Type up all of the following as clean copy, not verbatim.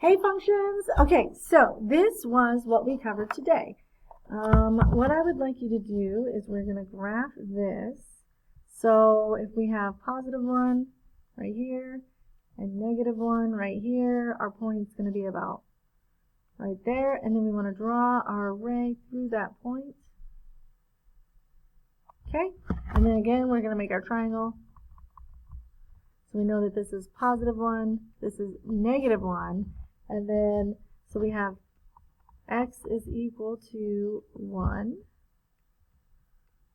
Hey functions! Okay, so this was what we covered today. What I would like you to do is we're going to graph this. So if we have positive 1 right here and negative 1 right here, our point's going to be about right there. And then we want to draw our ray through that point. Okay, and then again we're going to make our triangle. So we know that this is positive 1, this is negative 1, and then, so we have x is equal to 1,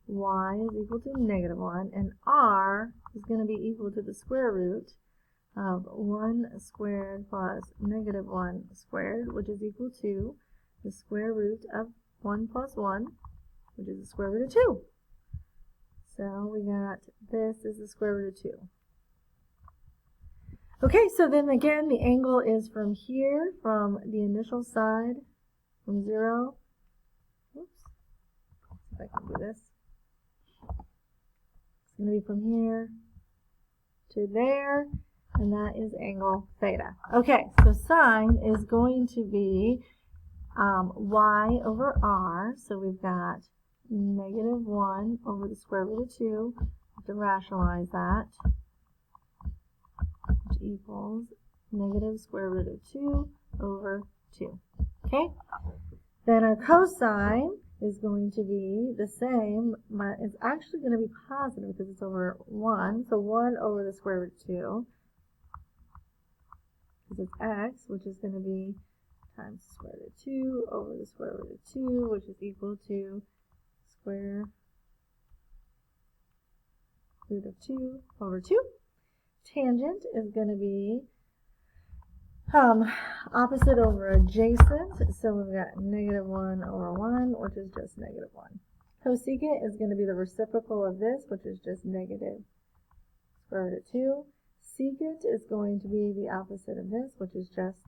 y is equal to negative 1, and r is going to be equal to the square root of 1 squared plus negative 1 squared, which is equal to the square root of 1 plus 1, which is the square root of 2. So we got this is the square root of 2. Okay, so then again, the angle is from here, from the initial side, from 0. Oops. Let's see if I can do this. It's going to be from here to there, and that is angle theta. Okay, so sine is going to be y over r. So we've got negative 1 over the square root of 2. I have to rationalize that. Equals negative square root of 2 over 2. Okay? Then our cosine is going to be the same, but it's actually going to be positive because it's over 1. So 1 over the square root of 2, because it's x, which is going to be times the square root of 2 over the square root of 2, which is equal to square root of 2 over 2. Tangent is going to be opposite over adjacent, so we've got negative 1 over 1, which is just negative 1. Cosecant is going to be the reciprocal of this, which is just negative square root of 2. Secant is going to be the opposite of this, which is just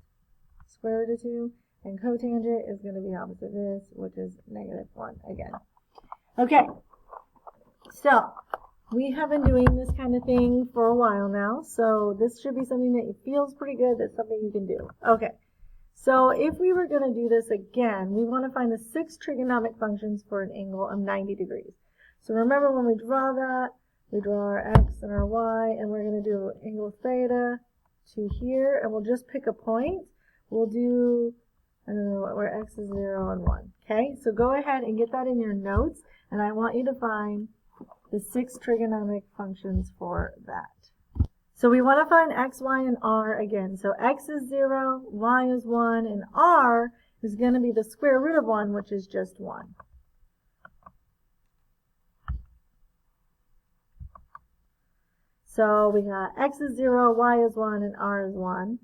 square root of 2. And cotangent is going to be opposite of this, which is negative 1 again. Okay, so we have been doing this kind of thing for a while now, so this should be something that feels pretty good, that's something you can do. Okay, so if we were going to do this again, we want to find the 6 trigonometric functions for an angle of 90 degrees. So remember when we draw that, we draw our x and our y, and we're going to do angle theta to here, and we'll just pick a point. We'll do, I don't know, where x is 0 and 1. Okay, so go ahead and get that in your notes, and I want you to find the 6 trigonometric functions for that. So we want to find x, y, and r again. So x is 0, y is 1, and r is going to be the square root of 1, which is just 1. So we got x is 0, y is 1, and r is 1.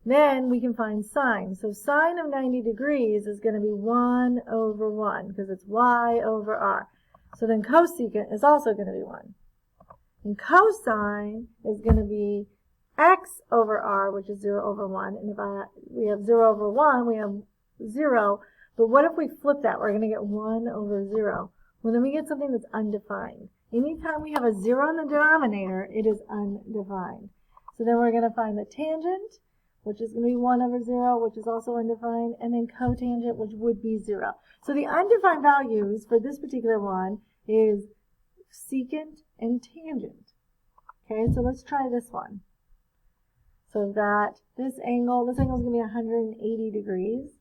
Then we can find sine. So sine of 90 degrees is going to be 1 over 1, because it's y over r. So then cosecant is also going to be 1. And cosine is going to be x over r, which is 0 over 1. And if we have 0 over 1, we have 0. But what if we flip that? We're going to get 1 over 0. Well, then we get something that's undefined. Anytime we have a 0 in the denominator, it is undefined. So then we're going to find the tangent, which is going to be 1 over 0, which is also undefined, and then cotangent, which would be 0. So the undefined values for this particular one is secant and tangent. Okay, so let's try this one. So we've got this angle is going to be 180 degrees.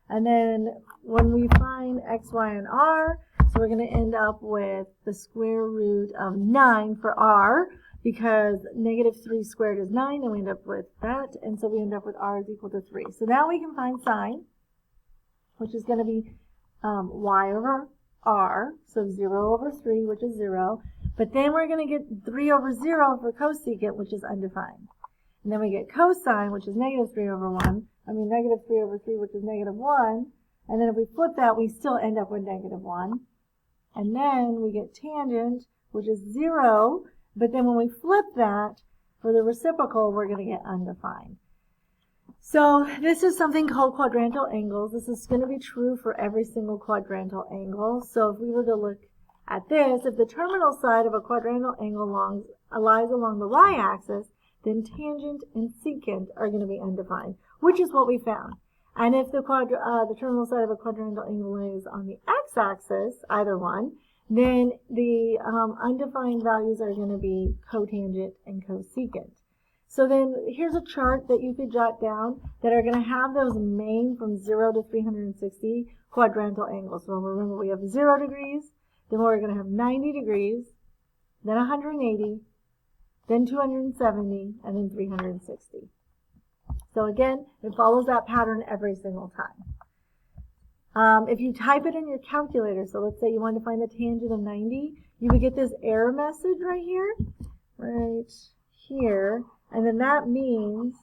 And then when we find x, y, and r, so we're going to end up with the square root of 9 for r, because negative 3 squared is 9, and we end up with that, and so we end up with r is equal to 3. So now we can find sine, which is going to be y over r, so 0 over 3, which is 0, but then we're going to get 3 over 0 for cosecant, which is undefined. And then we get cosine, which is negative 3 over 1, negative 3 over 3, which is negative 1, and then if we flip that, we still end up with negative 1. And then we get tangent, which is 0, but then when we flip that, for the reciprocal, we're going to get undefined. So this is something called quadrantal angles. This is going to be true for every single quadrantal angle. So if we were to look at this, if the terminal side of a quadrantal angle lies along the y-axis, then tangent and secant are going to be undefined. which is what we found. And if the terminal side of a quadrantal angle is on the x-axis, either one, then the undefined values are going to be cotangent and cosecant. So then here's a chart that you could jot down that are going to have those main from 0 to 360 quadrantal angles. So remember, we have 0 degrees, then we're going to have 90 degrees, then 180, then 270, and then 360. So again, it follows that pattern every single time. If you type it in your calculator, so let's say you want to find the tangent of 90, you would get this error message right here, and then that means,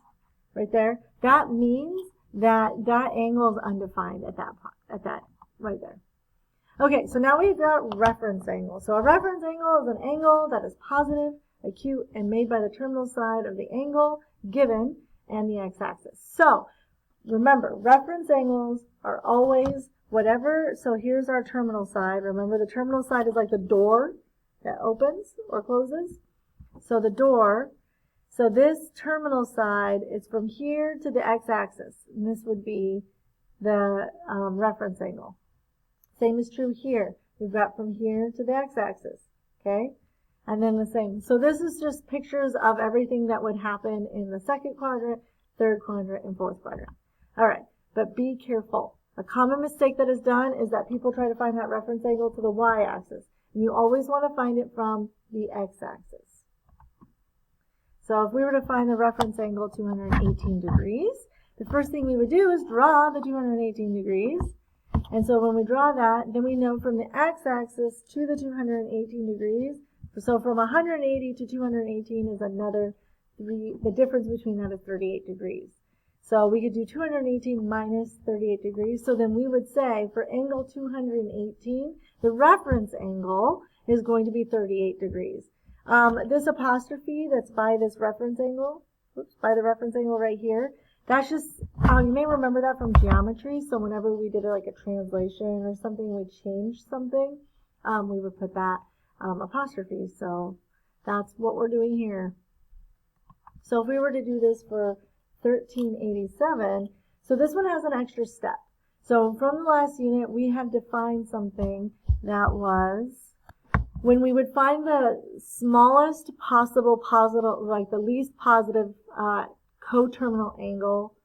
right there, that means that that angle is undefined at that right there. Okay, so now we've got reference angle. So a reference angle is an angle that is positive, acute, and made by the terminal side of the angle given and the x-axis. So remember, reference angles are always whatever. So here's our terminal side. Remember, the terminal side is like the door that opens or closes. So the door, so this terminal side is from here to the x-axis, and this would be the reference angle. Same is true here. We've got from here to the x-axis, okay? And then the same. So this is just pictures of everything that would happen in the second quadrant, third quadrant, and fourth quadrant. All right, but be careful. A common mistake that is done is that people try to find that reference angle to the y-axis. And you always want to find it from the x-axis. So if we were to find the reference angle 218 degrees, the first thing we would do is draw the 218 degrees. And so when we draw that, then we know from the x-axis to the 218 degrees, so from 180 to 218 is another 3, the difference between that is 38 degrees. So we could do 218 minus 38 degrees. So then we would say for angle 218, the reference angle is going to be 38 degrees. This apostrophe that's by this reference angle, by the reference angle right here, that's just, you may remember that from geometry. So whenever we did like a translation or something, we changed something, we would put that apostrophe. So that's what we're doing here. So if we were to do this for 1387, so this one has an extra step. So from the last unit, we have defined something that was, when we would find the smallest possible positive, like the least positive coterminal angle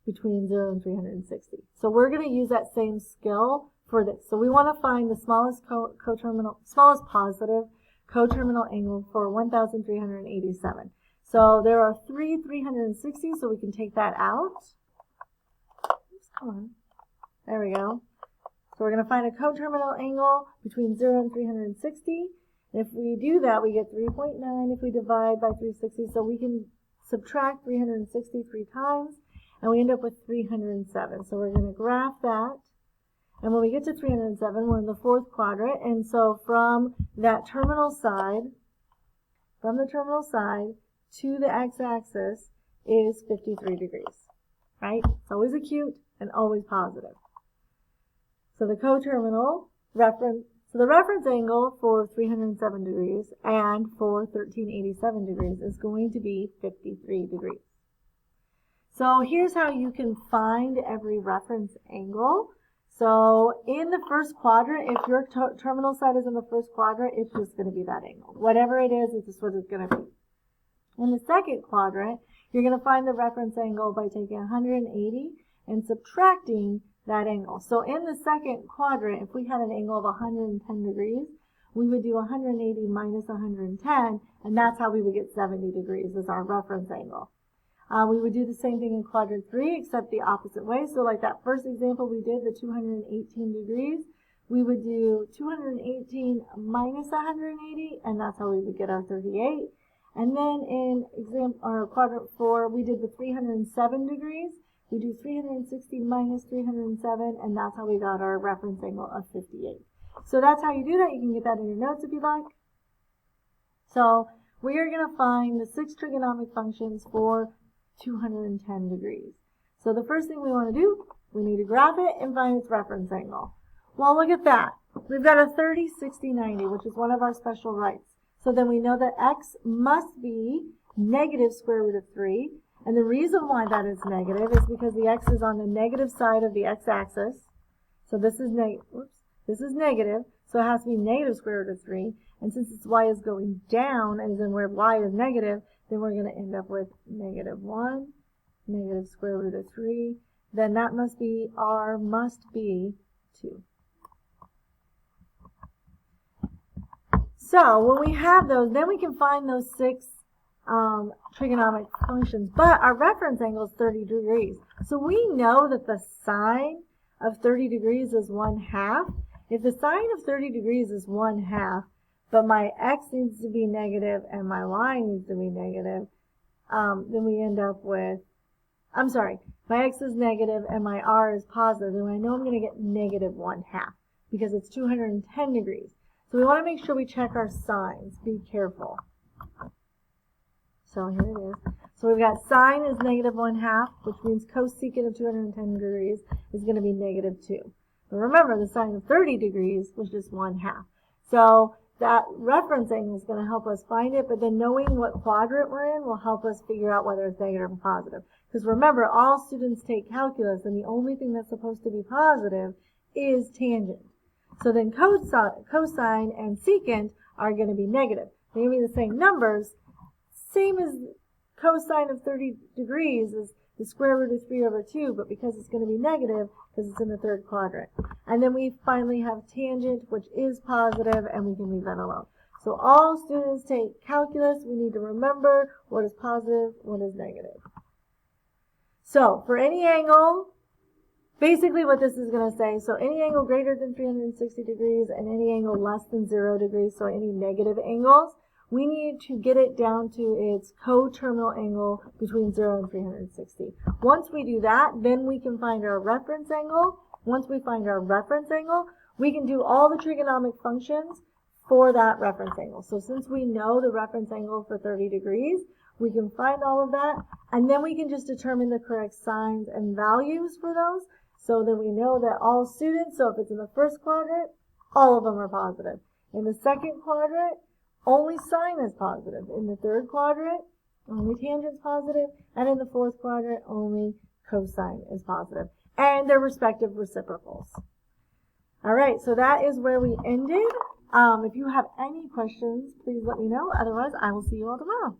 between 0 and 360. So we're going to use that same skill for this. So we want to find the smallest positive coterminal angle for 1387. So there are 360, so we can take that out. Oops, come on. There we go. So we're going to find a coterminal angle between 0 and 360. And if we do that, we get 3.9 if we divide by 360. So we can subtract 360 3 times, and we end up with 307. So we're going to graph that. And when we get to 307, we're in the fourth quadrant. And so from that terminal side, from the terminal side to the x-axis is 53 degrees, right? It's always acute and always positive. So the coterminal reference, so the reference angle for 307 degrees and for 1387 degrees is going to be 53 degrees. So here's how you can find every reference angle. So in the first quadrant, if your terminal side is in the first quadrant, it's just going to be that angle. Whatever it is, it's just what it's going to be. In the second quadrant, you're going to find the reference angle by taking 180 and subtracting that angle. So in the second quadrant, if we had an angle of 110 degrees, we would do 180 minus 110, and that's how we would get 70 degrees as our reference angle. We would do the same thing in quadrant 3, except the opposite way. So like that first example we did, the 218 degrees, we would do 218 minus 180, and that's how we would get our 38. And then in quadrant 4, we did the 307 degrees. We do 360 minus 307, and that's how we got our reference angle of 58. So that's how you do that. You can get that in your notes if you'd like. So we are going to find the 6 trigonometric functions for 210 degrees. So the first thing we want to do, we need to graph it and find its reference angle. Well, look at that. We've got a 30, 60, 90, which is one of our special rights. So then we know that x must be negative square root of 3, And the reason why that is negative is because the x is on the negative side of the x-axis. So this is negative, so it has to be negative square root of 3. And since its y is going down, as in where y is negative, then we're going to end up with negative 1, negative square root of 3. Then that must be, r must be 2. So when we have those, then we can find those 6 trigonometric functions. But our reference angle is 30 degrees. So we know that the sine of 30 degrees is 1/2. If the sine of 30 degrees is 1/2, but my x needs to be negative and my y needs to be negative, then we end up with, I'm sorry, my x is negative and my r is positive, then I know I'm going to get negative 1/2 because it's 210 degrees. So we want to make sure we check our signs. Be careful. So here it is. So we've got sine is negative 1/2, which means cosecant of 210 degrees is going to be negative 2. But remember, the sine of 30 degrees was just 1/2. So that reference angle is going to help us find it, but then knowing what quadrant we're in will help us figure out whether it's negative or positive. Because remember, all students take calculus, and the only thing that's supposed to be positive is tangent. So then cosine and secant are going to be negative. They're going to be the same numbers, same as cosine of 30 degrees is the square root of 3 over 2, but because it's going to be negative, because it's in the third quadrant. And then we finally have tangent, which is positive, and we can leave that alone. So all students take calculus. We need to remember what is positive, what is negative. So for any angle, basically what this is going to say, so any angle greater than 360 degrees and any angle less than 0 degrees, so any negative angles, we need to get it down to its coterminal angle between 0 and 360. Once we do that, then we can find our reference angle. Once we find our reference angle, we can do all the trigonometric functions for that reference angle. So since we know the reference angle for 30 degrees, we can find all of that, and then we can just determine the correct signs and values for those, so that we know that all students, so if it's in the first quadrant, all of them are positive. In the second quadrant, only sine is positive. In the third quadrant, only tangent is positive. And in the fourth quadrant, only cosine is positive. And their respective reciprocals. All right, so that is where we ended. If you have any questions, please let me know. Otherwise, I will see you all tomorrow.